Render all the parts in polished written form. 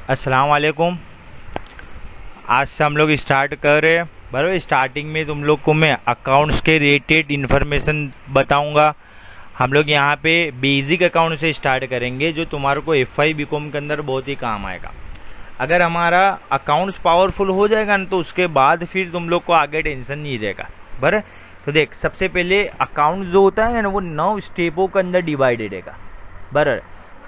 अस्सलाम वालेकुम। आज से हम लोग स्टार्ट कर रहे हैं। बराबर, स्टार्टिंग में तुम लोग को मैं अकाउंट्स के रिलेटेड इन्फॉर्मेशन बताऊंगा। हम लोग यहाँ पे बेसिक अकाउंट से स्टार्ट करेंगे, जो तुम्हारे को FI BCom के अंदर बहुत ही काम आएगा। अगर हमारा अकाउंट्स पावरफुल हो जाएगा ना, तो उसके बाद फिर तुम लोग को आगे टेंशन नहीं रहेगा। बराबर, तो देख, सबसे पहले अकाउंट जो होता है ना, वो 9 स्टेपों के अंदर डिवाइडेड है। बराबर,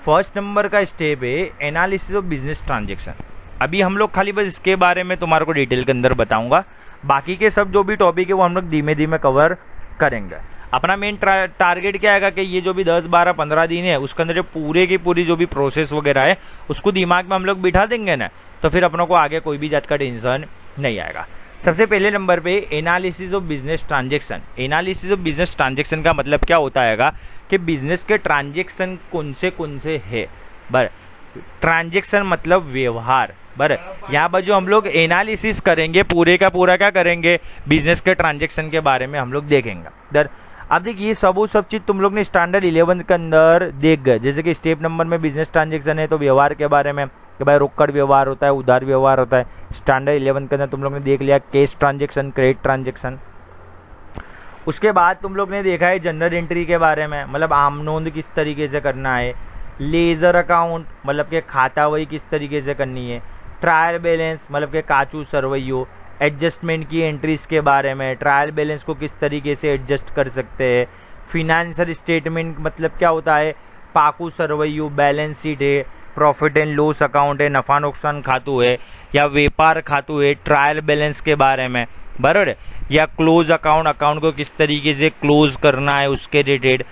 फर्स्ट नंबर का स्टेप है एनालिसिस ऑफ बिजनेस ट्रांजेक्शन। अभी हम लोग खाली बस इसके बारे में तुम्हारे को डिटेल के अंदर बताऊंगा। बाकी के सब जो भी टॉपिक है वो हम लोग धीमे धीमे कवर करेंगे। अपना मेन टारगेट क्या है कि ये जो भी 10, 12, 15 दिन है, उसके अंदर पूरे की पूरी जो भी प्रोसेस वगैरह है उसको दिमाग में हम लोग बिठा देंगे ना, तो फिर अपनों को आगे कोई भी जात का टेंशन नहीं आएगा। सबसे पहले नंबर पे analysis of business transaction. Analysis of business transaction का मतलब क्या होता है कि बिजनेस के ट्रांजेक्शन कौन से है। ट्रांजेक्शन मतलब व्यवहार। यहाँ पर जो हम लोग एनालिसिस करेंगे, पूरे का पूरा क्या करेंगे, बिजनेस के ट्रांजेक्शन के बारे में हम लोग देखेंगे। अब देखिए, ये सब चीज तुम लोग ने स्टैंडर्ड 11 के अंदर देख गए। जैसे कि स्टेप नंबर में बिजनेस ट्रांजेक्शन है, तो व्यवहार के बारे में कि भाई रोकड़ व्यवहार होता है, उधार व्यवहार होता है। स्टैंडर्ड 11 के अंदर तुम लोग ने देख लिया कैश ट्रांजेक्शन, क्रेडिट ट्रांजेक्शन। उसके बाद तुम लोग ने देखा है जनरल एंट्री के बारे में, मतलब आम नोंद किस तरीके से करना है। लेजर अकाउंट मतलब के खाता वही किस तरीके से करनी है। ट्रायल बैलेंस मतलब के काचू सरवैयो। एडजस्टमेंट की एंट्रीज के बारे में, ट्रायल बैलेंस को किस तरीके से एडजस्ट कर सकते हैं। फिनेंशियल स्टेटमेंट मतलब क्या होता है, पाकू सरवैयो, बैलेंस शीट है, प्रॉफिट एंड लॉस अकाउंट है, नफा नुकसान खातू है या व्यापार खातू है। ट्रायल बैलेंस के बारे में, बराबर, या क्लोज अकाउंट, अकाउंट को किस तरीके से क्लोज करना है उसके related.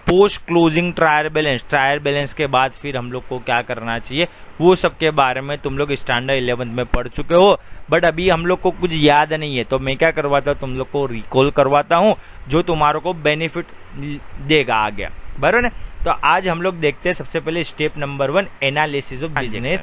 Post closing trial balance, trial balance के बाद फिर हम लोग को क्या करना चाहिए, वो सब के बारे में तुम लोग स्टैंडर्ड 11 में पढ़ चुके हो। बट अभी हम लोग को कुछ याद नहीं है, तो मैं क्या करवाता हूँ, तुम लोग को रिकॉल करवाता हूँ, जो तुम्हारों को बेनिफिट देगा आगे। बराबर है। तो आज हम लोग देखते हैं सबसे पहले step number 1, analysis of business.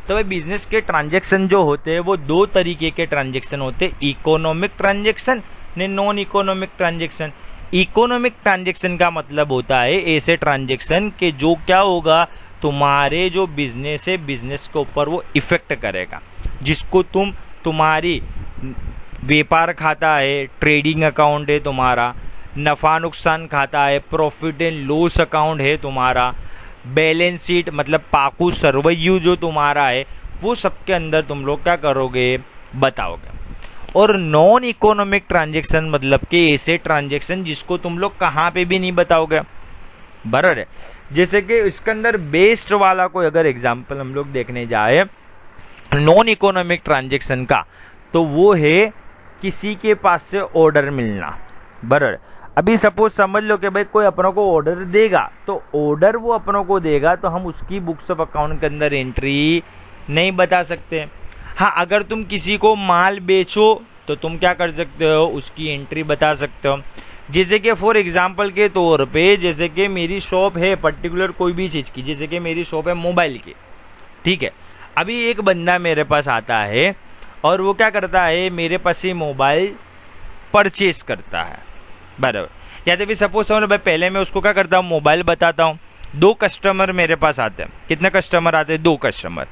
तो भाई, बिजनेस के ट्रांजेक्शन जो होते हैं वो 2 तरीके के ट्रांजेक्शन होते हैं, इकोनॉमिक ट्रांजेक्शन ने non economic transaction. Economic transaction का मतलब होता है ऐसे ट्रांजेक्शन के जो क्या होगा, तुम्हारे जो बिजनेस है, बिजनेस के ऊपर वो इफेक्ट करेगा, जिसको तुम्हारी व्यापार खाता है, ट्रेडिंग अकाउंट है तुम्हारा, नफा नुकसान खाता है, प्रॉफिट एंड लॉस अकाउंट है तुम्हारा, बैलेंस शीट मतलब पाकू सरवैयू जो तुम्हारा है, वो सबके अंदर तुम लोग क्या करोगे, बताओगे। और नॉन इकोनॉमिक ट्रांजेक्शन मतलब कि ऐसे ट्रांजेक्शन जिसको तुम लोग कहाँ पे भी नहीं बताओगे। बराबर है। जैसे कि इसके अंदर बेस्ट वाला कोई अगर एग्जांपल हम लोग देखने जाए नॉन इकोनॉमिक ट्रांजेक्शन का, तो वो है किसी के पास से ऑर्डर मिलना। बराबर, अभी सपोज समझ लो कि भाई कोई अपनों को ऑर्डर देगा, तो ऑर्डर वो अपनों को देगा, तो हम उसकी बुक्स ऑफ अकाउंट के अंदर एंट्री नहीं बता सकते। हाँ, अगर तुम किसी को माल बेचो तो तुम क्या कर सकते हो, उसकी एंट्री बता सकते हो। जैसे कि फॉर एग्जांपल के तौर पे, जैसे कि मेरी शॉप है पर्टिकुलर कोई भी चीज की, जैसे कि मेरी शॉप है मोबाइल की, ठीक है। अभी एक बंदा मेरे पास आता है और वो क्या करता है, मेरे पास ही मोबाइल परचेज करता है। बराबर, या तो भी सपोज समझ लो भाई, पहले मैं उसको क्या करता हूँ, मोबाइल बताता हूँ। 2 कस्टमर मेरे पास आते हैं। कितने कस्टमर आते हैं, 2 कस्टमर।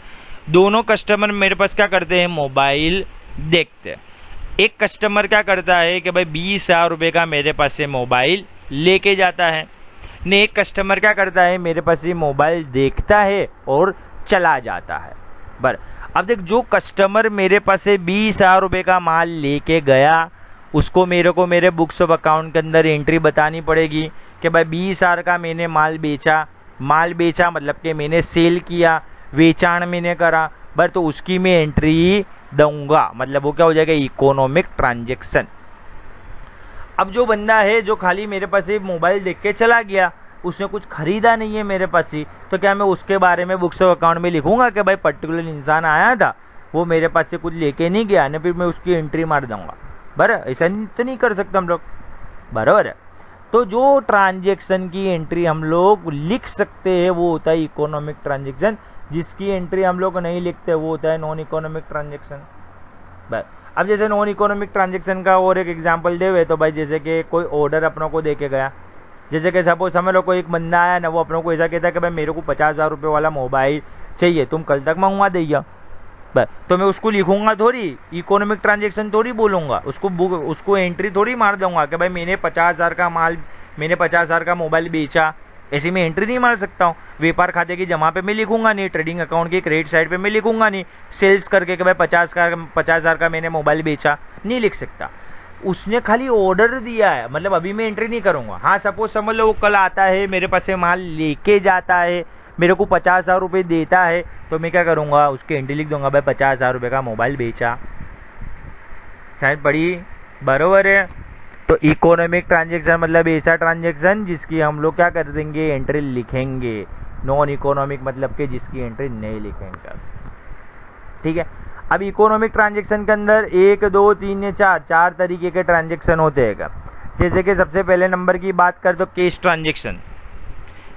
दोनों कस्टमर मेरे पास क्या करते हैं, मोबाइल देखते हैं। एक कस्टमर क्या करता है कि भाई 20,000 रुपये का मेरे पास से मोबाइल लेके जाता है, ने एक कस्टमर क्या करता है, मेरे पास से मोबाइल देखता है और चला जाता है। अब देख, जो कस्टमर मेरे पास से 20,000 रुपये का माल लेके गया, उसको मेरे को मेरे बुक्स ऑफ अकाउंट के अंदर एंट्री बतानी पड़ेगी कि भाई 20,000 का मैंने माल बेचा। माल बेचा मतलब कि मैंने सेल किया, वेचाण मैंने करा, बस तो उसकी मैं एंट्री दूंगा, मतलब वो क्या हो जाएगा, इकोनॉमिक ट्रांजेक्शन। अब जो बंदा है जो खाली मेरे पास ही मोबाइल देख के चला गया, उसने कुछ खरीदा नहीं है मेरे पास ही, तो क्या मैं उसके बारे में बुक्स ऑफ अकाउंट में लिखूंगा कि भाई पर्टिकुलर इंसान आया था, वो मेरे पास से कुछ लेके नहीं गया ना, फिर मैं उसकी एंट्री मार दूंगा। बराबर, ऐसा तो नहीं कर सकते हम लोग। बराबर है। तो जो ट्रांजेक्शन की एंट्री हम लोग लिख सकते हैं वो होता है इकोनॉमिक ट्रांजेक्शन, जिसकी एंट्री हम लोग नहीं लिखते वो होता है नॉन इकोनॉमिक ट्रांजेक्शन। अब जैसे नॉन इकोनॉमिक ट्रांजेक्शन का और एक एग्जांपल देवे तो भाई, जैसे कि कोई ऑर्डर अपनों को दे के गया, जैसे कि सपोज समझ लो कोई एक बंदा आया ना, वो अपनों को ऐसा कहता है कि भाई मेरे को 50,000 रुपये वाला मोबाइल चाहिए, तुम कल तक मंगवा देगा। तो मैं उसको लिखूंगा थोड़ी, इकोनॉमिक ट्रांजेक्शन थोड़ी बोलूंगा, उसको एंट्री थोड़ी मार दूंगा कि भाई मैंने 50,000 का माल, मैंने 50,000 का मोबाइल बेचा, ऐसी मैं एंट्री नहीं मार सकता हूँ। व्यापार खाते की जमा पे मैं लिखूंगा नहीं, ट्रेडिंग अकाउंट की क्रेडिट साइड पे मैं लिखूंगा नहीं, सेल्स करके कि भाई 50,000 का मैंने मोबाइल बेचा, नहीं लिख सकता। उसने खाली ऑर्डर दिया है, मतलब अभी मैं एंट्री नहीं करूंगा। हाँ सपोज समझ लो वो कल आता है, मेरे पास से माल लेके जाता है, मेरे को 50,000 रुपये देता है, तो मैं क्या करूंगा, उसके एंट्री लिख दूंगा भाई 50,000 रुपये का मोबाइल बेचा। शायद पड़ी बरोबर है। तो इकोनॉमिक ट्रांजेक्शन मतलब ऐसा ट्रांजेक्शन जिसकी हम लोग क्या कर देंगे, एंट्री लिखेंगे। नॉन इकोनॉमिक मतलब कि जिसकी एंट्री नहीं लिखेंगे। ठीक है। अब इकोनॉमिक ट्रांजेक्शन के अंदर 1 2 3 या 4 तरीके के ट्रांजेक्शन होते हैं। जैसे कि सबसे पहले नंबर की बात कर तो केस ट्रांजेक्शन।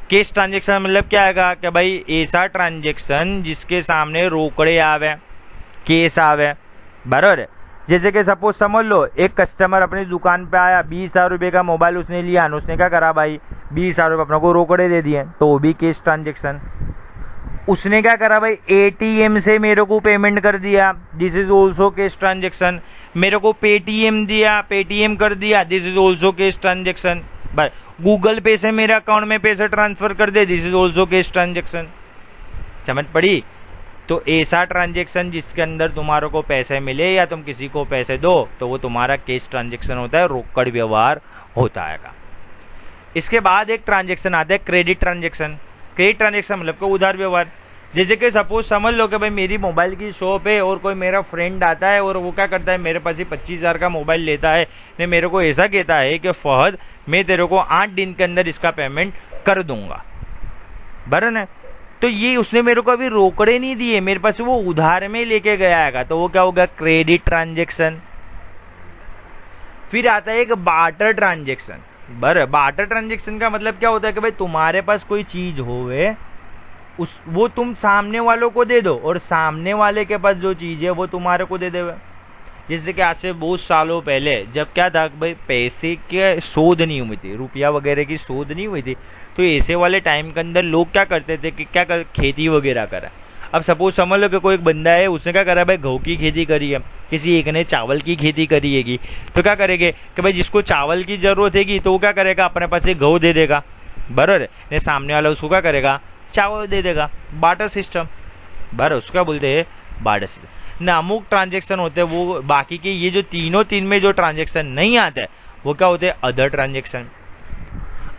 केस ट्रांजेक्शन मतलब क्या है कि भाई ऐसा ट्रांजेक्शन जिसके सामने रोकड़े आवे, केस आवे, बराबर। जैसे कि सपोज समझ लो एक कस्टमर अपनी दुकान पे आया, 20,000 रुपये का मोबाइल उसने लिया, उसने क्या करा भाई 20,000 रुपये अपने को रोकड़े दे दिए, तो वो भी केस ट्रांजेक्शन। उसने क्या करा भाई एटीएम से मेरे को पेमेंट कर दिया, this is also cash transaction. मेरे को पेटीएम दिया, पेटीएम कर दिया, this is also cash transaction. Google Pay से मेरे अकाउंट में पैसे ट्रांसफर कर दे, this is also cash transaction. समझ पड़ी। तो ऐसा ट्रांजेक्शन जिसके अंदर तुम्हारे को पैसे मिले या तुम किसी को पैसे दो, तो वो तुम्हारा केस ट्रांजेक्शन होता है, रोकड़ व्यवहार होता है। इसके बाद एक ट्रांजेक्शन आता है क्रेडिट ट्रांजेक्शन। क्रेडिट ट्रांजेक्शन मतलब को उधार व्यवहार। जैसे कि सपोज समझ लो कि भाई मेरी मोबाइल की शॉप है और कोई मेरा फ्रेंड आता है और वो क्या करता है, मेरे पास ही 25,000 का मोबाइल लेता है, ने मेरे को ऐसा कहता है कि फहद मैं तेरे को 8 दिन के अंदर इसका पेमेंट कर दूंगा, बराबर है। तो ये उसने मेरे को अभी रोकड़े नहीं दिए, मेरे पास वो उधार में लेके गया है, तो वो क्या होगा, क्रेडिट ट्रांजेक्शन। फिर आता है एक बार्टर ट्रांजेक्शन। बार्टर ट्रांजेक्शन का मतलब क्या होता है कि भाई तुम्हारे पास कोई चीज होवे, वो तुम सामने वालों को दे दो और सामने वाले के पास जो चीज है वो तुम्हारे को दे देवे। जैसे कि आज से बहुत सालों पहले जब क्या था भाई पैसे के शोध नहीं हुई थी, रुपया वगैरह की शोध नहीं हुई थी, तो ऐसे वाले टाइम के अंदर लोग क्या करते थे कि खेती वगैरह करा। अब सपोज समझ लो कि कोई एक बंदा है, उसने क्या करा भाई गेहूं की खेती करी है, किसी एक ने चावल की खेती करी हैगी, तो क्या करेंगे कि भाई जिसको चावल की जरूरत हैगी तो वो क्या करेगा, अपने पास एक गेहूं दे देगा, बराबर है। सामने वाला उसको क्या करेगा, चावल दे देगा। बार्टर सिस्टम, बराबर, उसका बोलते हैं बार्टर सिस्टम। ना अमुक ट्रांजेक्शन होते हैं वो, बाकी के ये जो तीन में जो ट्रांजेक्शन नहीं आते वो क्या होते हैं, अदर ट्रांजेक्शन।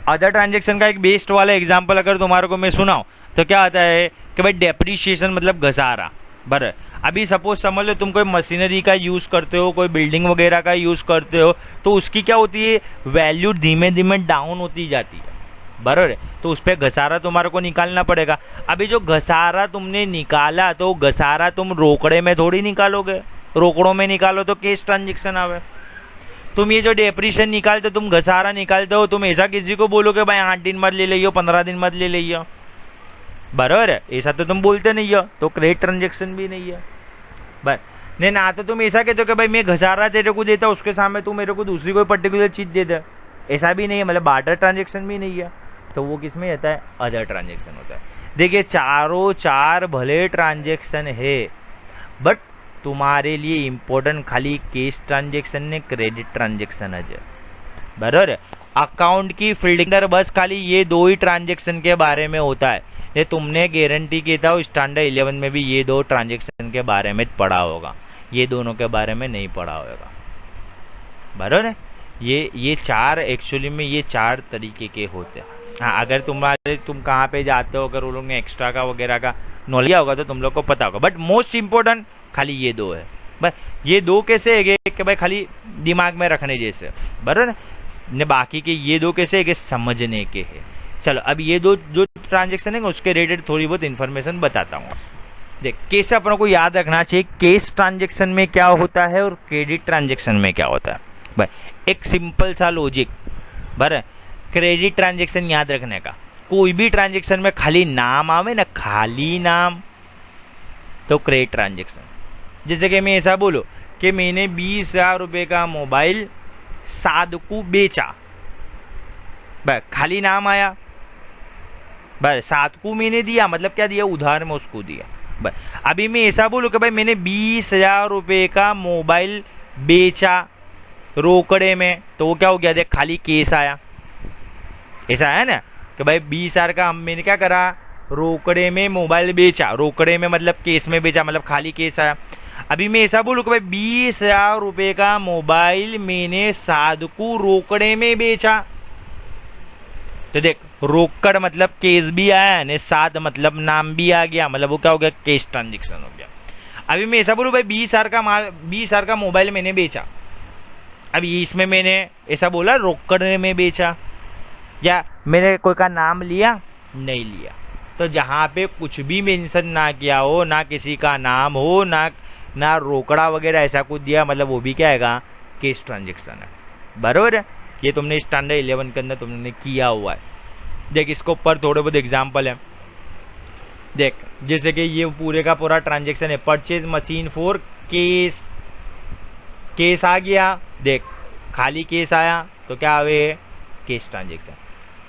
अदर ट्रांजेक्शन का एक बेस्ट वाला एग्जांपल अगर तुम्हारे को मैं सुनाऊं तो क्या आता है कि भाई डेप्रिशिएशन मतलब घसारा, बराबर। अभी सपोज समझ लो तुम कोई मशीनरी का यूज करते हो, कोई बिल्डिंग वगैरह का यूज करते हो, तो उसकी क्या होती है, वैल्यू धीमे धीमे डाउन होती जाती है, बराबर है। तो उस पर घसारा तुम्हारे को निकालना पड़ेगा। अभी जो घसारा तुमने निकाला तो घसारा तुम रोकड़े में थोड़ी निकालोगे, रोकड़ों में निकालो तो केस ट्रांजेक्शन आवे। तुम ये जो डेप्रिशिएशन निकालते हो, तुम घसारा निकालते हो, तुम ऐसा किसी को बोलोगे भाई 8 दिन मत ले लियो, 15 दिन मत ले लियो, बराबर है, ऐसा तो तुम बोलते नहीं हो, तो क्रेडिट ट्रांजेक्शन भी नहीं है। बस नहीं ना, तो तुम ऐसा कहते हो कि भाई मैं घसारा तेरे को देता, उसके सामने तू मेरे को दूसरी कोई पर्टिकुलर चीज दे दे, ऐसा भी नहीं है, मतलब बार्टर ट्रांजेक्शन भी नहीं है। तो वो किस में आता है, अदर ट्रांजेक्शन होता है। देखिए चारों चार भले ट्रांजेक्शन है, बट तुम्हारे लिए इंपॉर्टेंट खाली केस ट्रांजेक्शन ने क्रेडिट ट्रांजेक्शन है, बराबर है। अकाउंट की फील्डिंग बस खाली ये 2 ही ट्रांजेक्शन के बारे में होता है। ये तुमने गारंटी किया था स्टैंडर्ड 11 में भी ये 2 ट्रांजेक्शन के बारे में पढ़ा होगा, ये दोनों के बारे में नहीं पढ़ा होगा, बराबर है। ये 4 एक्चुअली में ये 4 तरीके के होते हैं। हाँ, अगर तुम कहाँ पे जाते हो, अगर वो लोग ने एक्स्ट्रा का वगैरह का नॉलेज होगा तो तुम लोग को पता होगा, बट मोस्ट इंपोर्टेंट खाली ये 2 है। बस ये 2 कैसे है कि भाई खाली दिमाग में रखने जैसे, बराबर ने, बाकी के ये 2 कैसे है कि समझने के है। चलो अब ये 2 जो ट्रांजेक्शन है उसके रिलेटेड थोड़ी बहुत इन्फॉर्मेशन बताता हूँ। देख कैसे अपनों को याद रखना चाहिए केस ट्रांजेक्शन में क्या होता है और क्रेडिट ट्रांजेक्शन में क्या होता है। भाई एक सिंपल सा लॉजिक, बराबर, क्रेडिट ट्रांजेक्शन याद रखने का, कोई भी ट्रांजेक्शन में खाली नाम आवे ना, खाली नाम, तो क्रेडिट ट्रांजेक्शन। जैसे कि मैं ऐसा बोलूं कि मैंने 20,000 रुपए का मोबाइल साद को बेचा, बस खाली नाम आया, बस 7 को मैंने दिया, मतलब क्या दिया, उधार में उसको दिया। बस अभी मैं ऐसा बोलूँ कि भाई मैंने 20,000 रुपये का मोबाइल बेचा रोकड़े में, तो वो क्या हो गया, देख खाली केस आया। ऐसा है ना कि भाई 20,000 का मैंने क्या करा, रोकड़े में मोबाइल बेचा, रोकड़े में मतलब केस में बेचा, मतलब खाली केस आया। अभी मैं ऐसा बोलूँ कि भाई 20,000 रुपये का मोबाइल मैंने साधु रोकड़े में बेचा, तो देख रोकड़ मतलब केस भी आया ने, साध मतलब नाम भी आ गया, मतलब वो क्या हो गया, केस ट्रांजेक्शन हो गया। अभी मैं ऐसा बोलूँ भाई 20,000 का मोबाइल मैंने बेचा, अभी इसमें मैंने ऐसा बोला रोकड़ में बेचा, या मैंने कोई का नाम लिया, नहीं लिया। तो जहाँ पे कुछ भी मेंशन ना किया हो, ना किसी का नाम हो, ना रोकड़ा वगैरह ऐसा कुछ दिया, मतलब वो भी क्या है, केस ट्रांजेक्शन है। बराबर है, ये तुमने स्टैंडर्ड 11 के अंदर तुमने किया हुआ है। देख इसके ऊपर थोड़े बहुत एग्जाम्पल है, देख जैसे कि ये पूरे का पूरा ट्रांजेक्शन है, purchase machine for cash, cash आ गया, देख खाली केस आया तो क्या आवे, केस ट्रांजेक्शन।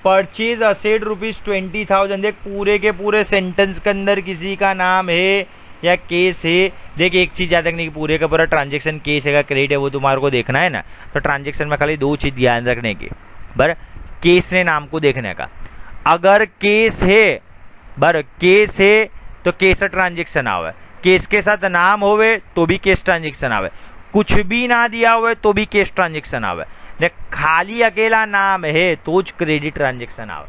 परचेज असेट ₹20,000, देख पूरे के पूरे सेंटेंस के अंदर किसी का नाम है या केस है। देख एक चीज याद रखने की, पूरे का पूरा ट्रांजेक्शन केस है का क्रेडिट है वो तुम्हारे को देखना है ना, तो ट्रांजेक्शन में खाली 2 चीज ध्यान रखने की, बर केस ने नाम को देखने का, अगर केस है केस है तो केस ट्रांजेक्शन आवे, केस के साथ नाम होवे तो भी केस ट्रांजेक्शन आवे, कुछ भी ना दिया हुआ तो भी केस ट्रांजेक्शन आवे। देख खाली अकेला नाम है तो क्रेडिट ट्रांजेक्शन आवे,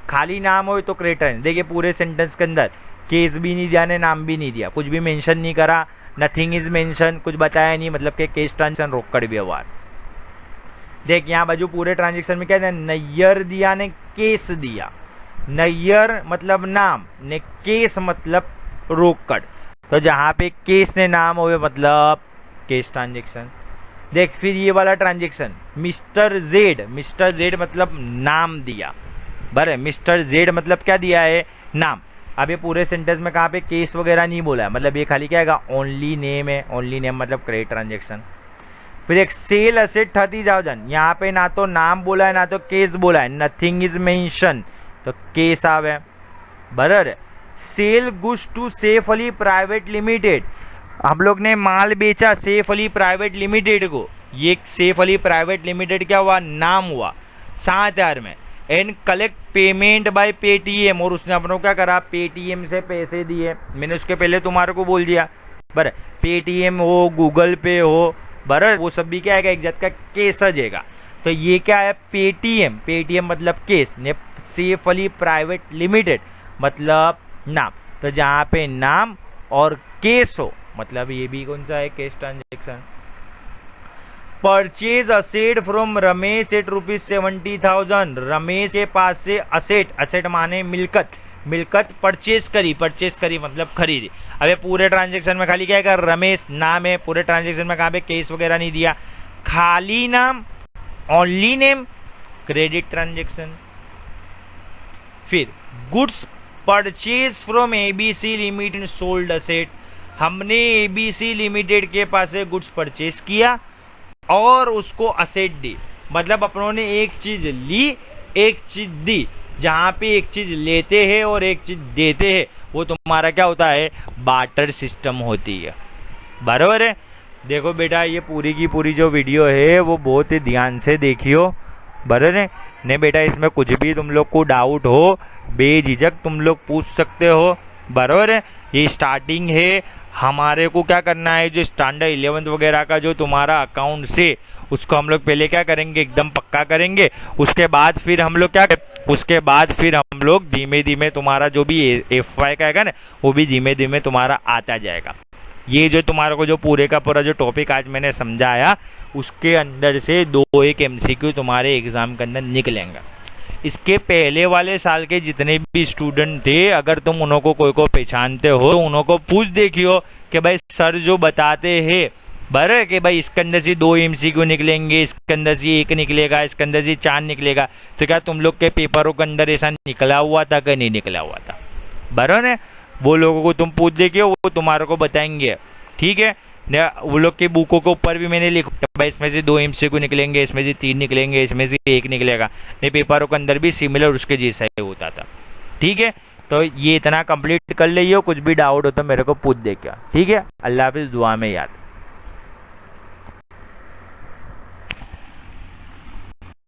खाली नाम हो तो क्रेडिट ट्रांजेक्शन। देखिए पूरे सेंटेंस के अंदर केस भी नहीं दिया ने नाम भी नहीं दिया, कुछ भी मेंशन नहीं करा, नथिंग इज मेंशन, कुछ बताया नहीं, मतलब कि केस ट्रांजेक्शन रोकड़ व्यवहार। देख यहाँ बाजू पूरे ट्रांजेक्शन में क्या है, नैयर दिया ने केस दिया, नैयर मतलब नाम ने केस मतलब रोकड़, तो जहां पे केस ने नाम होवे मतलब केस ट्रांजेक्शन। देख फिर ये वाला ट्रांजेक्शन मिस्टर जेड मतलब नाम दिया, बराबर, मिस्टर जेड मतलब क्या दिया है, नाम। अब ये पूरे सेंटेंस में कहाँ पे केस वगैरह नहीं बोला है, मतलब ये खाली क्या है, ओनली नेम है, ओनली नेम मतलब क्रेडिट ट्रांजेक्शन। फिर एक सेल असेट 30,000, यहाँ पे ना तो नाम बोला है ना तो केस बोला है, नथिंग इज मेंशन, तो केस आवे, बराबर। Sell goods to Saif Ali private limited, हम लोग ने माल बेचा सैफ अली प्राइवेट लिमिटेड को, ये सैफ अली प्राइवेट लिमिटेड क्या हुआ, नाम हुआ 7,000 में। And collect payment by Paytm, और उसने अपनों क्या करा, पेटीएम से पैसे दिए, मैंने उसके पहले तुम्हारे को बोल दिया, बराबर, पेटीएम हो गूगल पे हो, बराबर, वो सब भी क्या है, एक जात का केस सजेगा। तो ये क्या है, पेटीएम मतलब केस ने, सैफ अली प्राइवेट लिमिटेड मतलब नाम, तो जहां पे नाम और केस हो मतलब ये भी कौन सा है, cash transaction. Purchase asset from Ramesh at ₹70,000, Ramesh के पास से असेट माने मिलकत परचेज करी मतलब खरीदी। अब ये पूरे ट्रांजेक्शन में खाली क्या है, रमेश नाम है, पूरे ट्रांजेक्शन में कहाँ पे केस वगैरह नहीं दिया, खाली नाम, ओनली नेम, क्रेडिट ट्रांजेक्शन। फिर goods purchase from ABC limited sold asset, हमने एबीसी लिमिटेड के पास से गुड्स परचेज किया और उसको असेट दी, मतलब अपनों ने एक चीज ली एक चीज दी, जहां पे एक चीज लेते हैं और एक चीज देते हैं वो तुम्हारा क्या होता है, बार्टर सिस्टम होती है, बराबर है। देखो बेटा ये पूरी की पूरी जो वीडियो है वो बहुत ही ध्यान से देखियो, बराबर है ने बेटा, इसमें कुछ भी तुम लोग को डाउट हो बेझिझक तुम लोग पूछ सकते हो, बराबर है। ये स्टार्टिंग है, हमारे को क्या करना है, जो स्टैंडर्ड 11th वगैरह का जो तुम्हारा अकाउंट से उसको हम लोग पहले क्या करेंगे, एकदम पक्का करेंगे, उसके बाद फिर हम लोग धीमे धीमे तुम्हारा जो भी FY का है ना वो भी धीमे धीमे तुम्हारा आता जाएगा। ये जो तुम्हारे को जो पूरे का पूरा जो टॉपिक आज मैंने समझाया उसके अंदर से 2-1 MCQ तुम्हारे एग्जाम के अंदर निकलेंगे। इसके पहले वाले साल के जितने भी स्टूडेंट थे, अगर तुम उन्हों को कोई को पहचानते हो तो उन्हों को पूछ देखियो कि भाई सर जो बताते हैं बराबर कि भाई इसके अंदर से 2 MCQ निकलेंगे, इसके अंदर से 1 निकलेगा, इसके अंदर से 4 निकलेगा, तो क्या तुम लोग के पेपरों के अंदर ऐसा निकला हुआ था कि नहीं निकला हुआ था, बराबर है। वो लोगों को तुम पूछ देखियो, वो तुम्हारे को बताएंगे, ठीक है। वो लोग के बुकों के ऊपर भी मैंने लिखा भाई इसमें से 2 MCQ निकलेंगे, इसमें से 3 निकलेंगे, इसमें से 1 निकलेगा, नहीं पेपरों के अंदर भी सिमिलर उसके जैसा ही होता था, ठीक है, तो ये इतना कंप्लीट कर लियो, कुछ भी डाउट हो तो मेरे को पूछ दे क्या, ठीक है। अल्लाह हाफिज़, दुआ में याद।